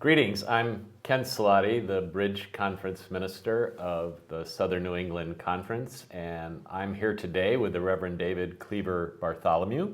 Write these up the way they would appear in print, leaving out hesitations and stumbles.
Greetings, I'm Ken Salati, the Bridge Conference Minister of the Southern New England Conference, and I'm here today with the Reverend David Cleaver Bartholomew,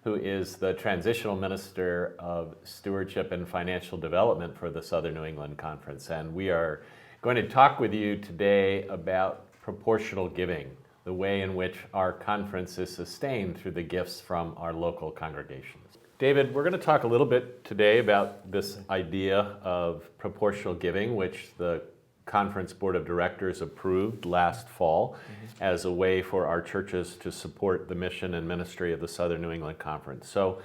who is the Transitional Minister of Stewardship and Financial Development for the Southern New England Conference. And we are going to talk with you today about proportional giving, the way in which our conference is sustained through the gifts from our local congregations. David, we're going to talk a little bit today about this idea of proportional giving, which the Conference Board of Directors approved last fall as a way for our churches to support the mission and ministry of the Southern New England Conference. So,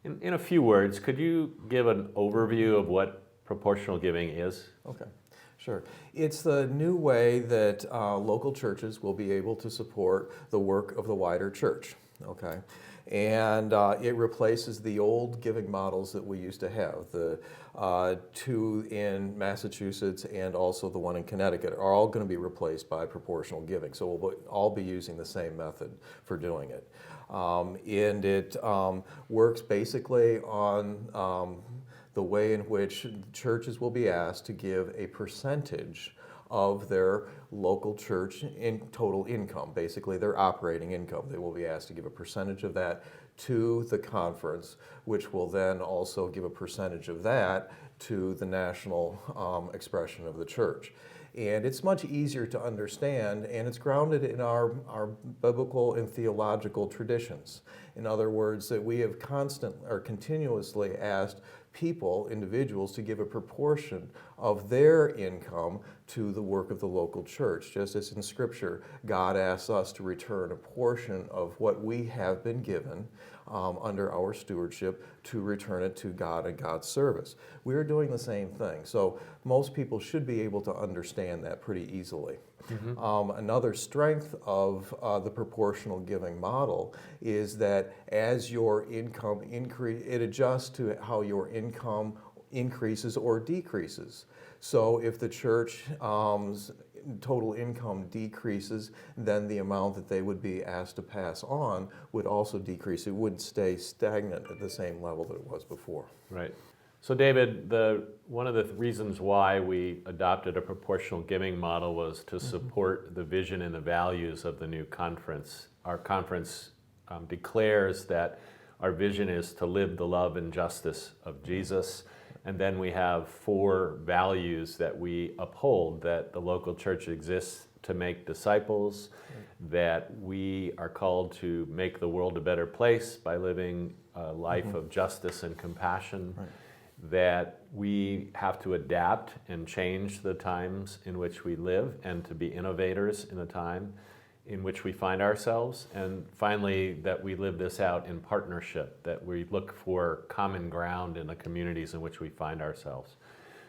in a few words, could you give an overview of what proportional giving is? Okay, sure. It's the new way that local churches will be able to support the work of the wider church. Okay. And it replaces the old giving models that we used to have. The two in Massachusetts and also the one in Connecticut are all going to be replaced by proportional giving. So we'll all be using the same method for doing it. And it works basically on the way in which churches will be asked to give a percentage of their local church in total income, basically their operating income. They will be asked to give a percentage of that to the conference, which will then also give a percentage of that to the national expression of the church. And it's much easier to understand, and it's grounded in our biblical and theological traditions. In other words, that we have continuously asked people, individuals, to give a proportion of their income to the work of the local church. Just as in Scripture, God asks us to return a portion of what we have been given under our stewardship, to return it to God and God's service. We are doing the same thing. So most people should be able to understand that pretty easily. Another strength of the proportional giving model is that as your income increases, it adjusts to how your income increases or decreases. So if the church total income decreases, then the amount that they would be asked to pass on would also decrease. It wouldn't stay stagnant at the same level that it was before. Right. So David, one of the reasons why we adopted a proportional giving model was to support the vision and the values of the new conference. Our conference declares that our vision is to live the love and justice of Jesus. And then we have 4 values that we uphold: that the local church exists to make disciples, that we are called to make the world a better place by living a life of justice and compassion, that we have to adapt and change the times in which we live and to be innovators in the time in which we find ourselves, and finally that we live this out in partnership, that we look for common ground in the communities in which we find ourselves.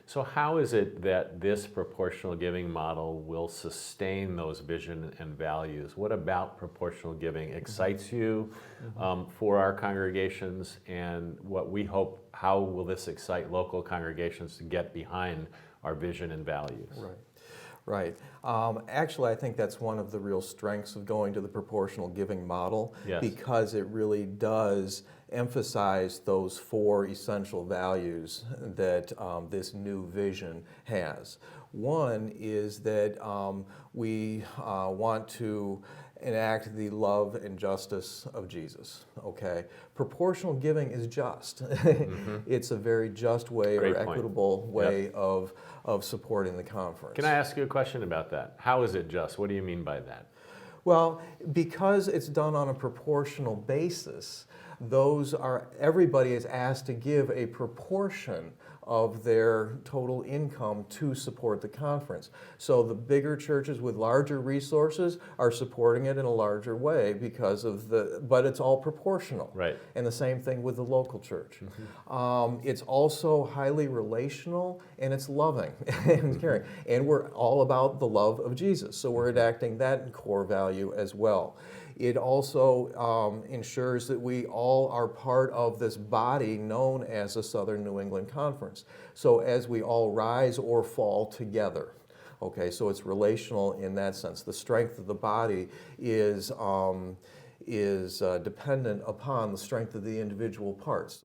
So how is it that this proportional giving model will sustain those vision and values? What about proportional giving excites you for our congregations, and what we hope, how will this excite local congregations to get behind our vision and values? Right. Actually, I think that's one of the real strengths of going to the proportional giving model, because it really does emphasize those 4 essential values that this new vision has. One is that we want to enact the love and justice of Jesus. Okay, proportional giving is just. It's a very just way or equitable way of supporting the conference. Can I ask you a question about that? How is it just? What do you mean by that? Well, because it's done on a proportional basis, everybody is asked to give a proportion of their total income to support the conference. So the bigger churches with larger resources are supporting it in a larger way because of but it's all proportional. Right. And the same thing with the local church. It's also highly relational, and it's loving and caring. And we're all about the love of Jesus, so we're enacting that core value as well. It also ensures that we all are part of this body known as the Southern New England Conference. So as we all rise or fall together. Okay, so it's relational in that sense. The strength of the body is dependent upon the strength of the individual parts.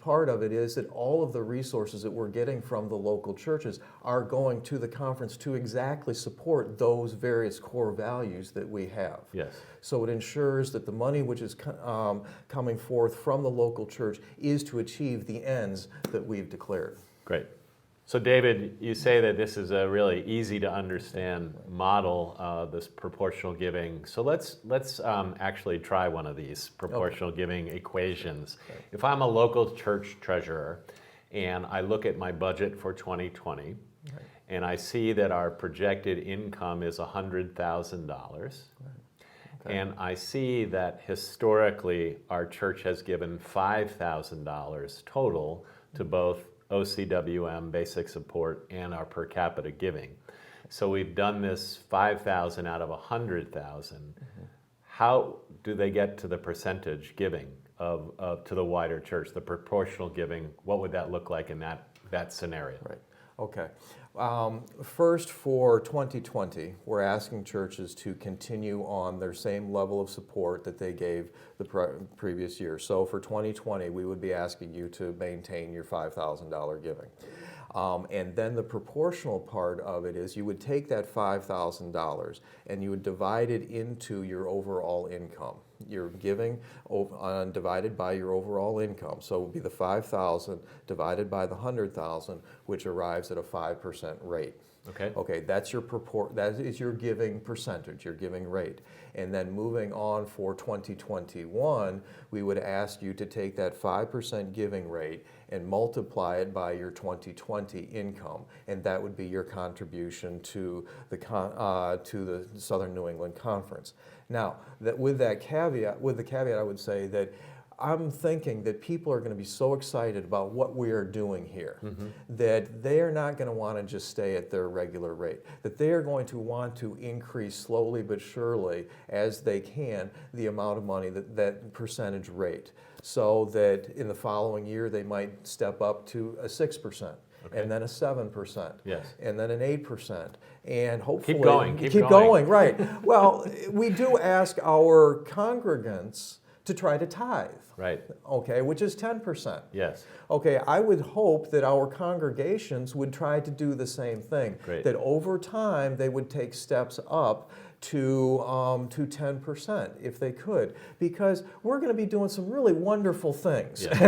part of it is that all of the resources that we're getting from the local churches are going to the conference to exactly support those various core values that we have. Yes. So it ensures that the money which is coming forth from the local church is to achieve the ends that we've declared. Great. So David, you say that this is a really easy to understand model, this proportional giving. So let's actually try one of these proportional giving equations. Okay. If I'm a local church treasurer and I look at my budget for 2020, and I see that our projected income is $100,000, and I see that historically our church has given $5,000 total to both OCWM, basic support, and our per capita giving. So we've done this 5,000 out of 100,000. How do they get to the percentage giving to the wider church, the proportional giving? What would that look like in that scenario? Right. Okay. First, for 2020, we're asking churches to continue on their same level of support that they gave the previous year. So for 2020, we would be asking you to maintain your $5,000 giving. And then the proportional part of it is you would take that $5,000 and you would divide it into your overall income. You're giving divided by your overall income. So it would be the 5,000 divided by the 100,000, which arrives at a 5% rate. Okay. Okay, that is your giving percentage, your giving rate. And then moving on for 2021, we would ask you to take that 5% giving rate and multiply it by your 2020 income, and that would be your contribution to the Southern New England Conference. Now, with the caveat, I would say that I'm thinking that people are going to be so excited about what we are doing here that they are not going to want to just stay at their regular rate, that they are going to want to increase slowly but surely as they can the amount of money, that percentage rate, so that in the following year they might step up to a 6%. Okay. And then a 7%, yes, and then an 8%, and hopefully keep going, right. Well, we do ask our congregants to try to tithe. Right. Okay, which is 10%. Yes. Okay, I would hope that our congregations would try to do the same thing. Great. That over time they would take steps up to 10% if they could, because we're going to be doing some really wonderful things. Yes,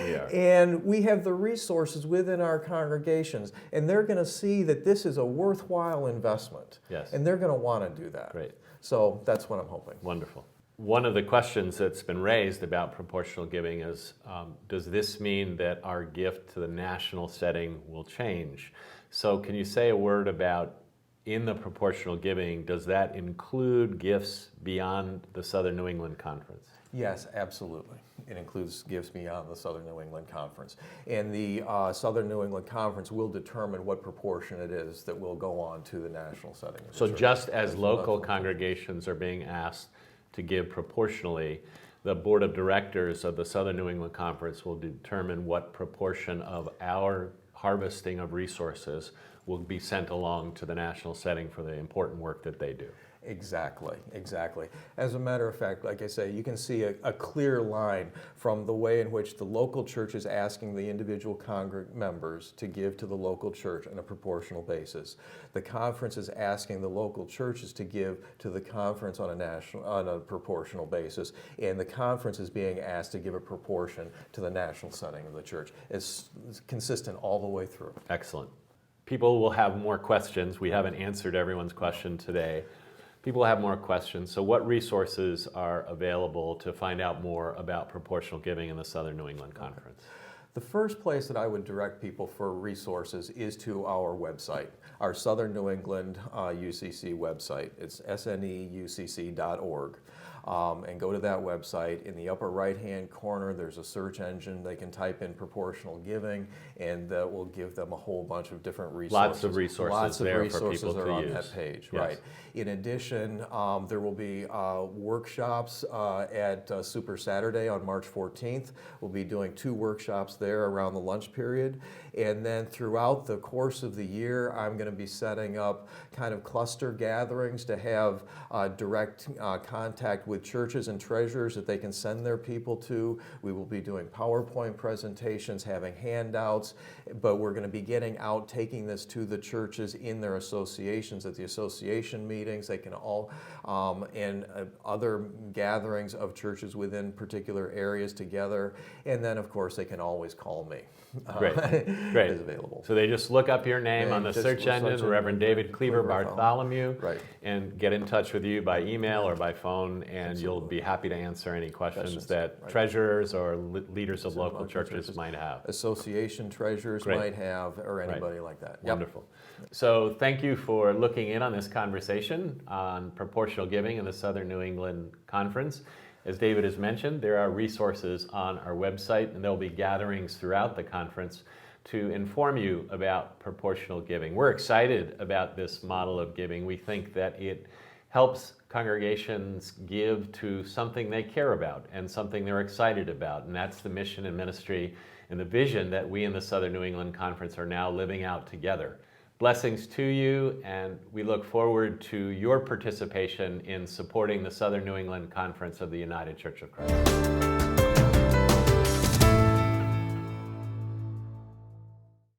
we are. And we have the resources within our congregations, and they're going to see that this is a worthwhile investment. Yes. And they're going to want to do that. Great. So that's what I'm hoping. Wonderful. One of the questions that's been raised about proportional giving is, does this mean that our gift to the national setting will change? So can you say a word about, in the proportional giving, does that include gifts beyond the Southern New England Conference? Yes, absolutely. It includes gifts beyond the Southern New England Conference. And the Southern New England Conference will determine what proportion it is that will go on to the national setting. So just as local congregations are being asked to give proportionally, the Board of Directors of the Southern New England Conference will determine what proportion of our harvesting of resources will be sent along to the national setting for the important work that they do. Exactly, exactly. As a matter of fact, like I say, you can see a clear line from the way in which the local church is asking the individual members to give to the local church on a proportional basis. The conference is asking the local churches to give to the conference on a proportional basis, and the conference is being asked to give a proportion to the national setting of the church. It's consistent all the way through. Excellent. People will have more questions. We haven't answered everyone's question today. People have more questions. So what resources are available to find out more about proportional giving in the Southern New England Conference? The first place that I would direct people for resources is to our website, our Southern New England UCC website. It's SNEUCC.org. And go to that website. In the upper right-hand corner, there's a search engine. They can type in proportional giving, and that will give them a whole bunch of different resources. Lots of resources Lots of there resources for people are to on use. that page, Yes. right. In addition, there will be workshops at Super Saturday on March 14th. We'll be doing 2 workshops there around the lunch period. And then throughout the course of the year, I'm going to be setting up kind of cluster gatherings to have direct contact with with churches and treasurers that they can send their people to. We will be doing PowerPoint presentations, having handouts, but we're going to be getting out, taking this to the churches in their associations, at the association meetings. They can all, and other gatherings of churches within particular areas together. And then, of course, they can always call me. Great, great. Is available. So they just look up your name on the just search engine, Reverend David Cleaver Bartholomew, Right. and get in touch with you by email or by phone, and you'll be happy to answer any questions that treasurers or leaders of local churches might have. Association treasurers might have, or anybody like that. Yep. Wonderful. So thank you for looking in on this conversation on proportional giving in the Southern New England Conference. As David has mentioned, there are resources on our website, and there will be gatherings throughout the conference to inform you about proportional giving. We're excited about this model of giving. We think that it helps congregations give to something they care about and something they're excited about, and that's the mission and ministry and the vision that we in the Southern New England Conference are now living out together. Blessings to you, and we look forward to your participation in supporting the Southern New England Conference of the United Church of Christ.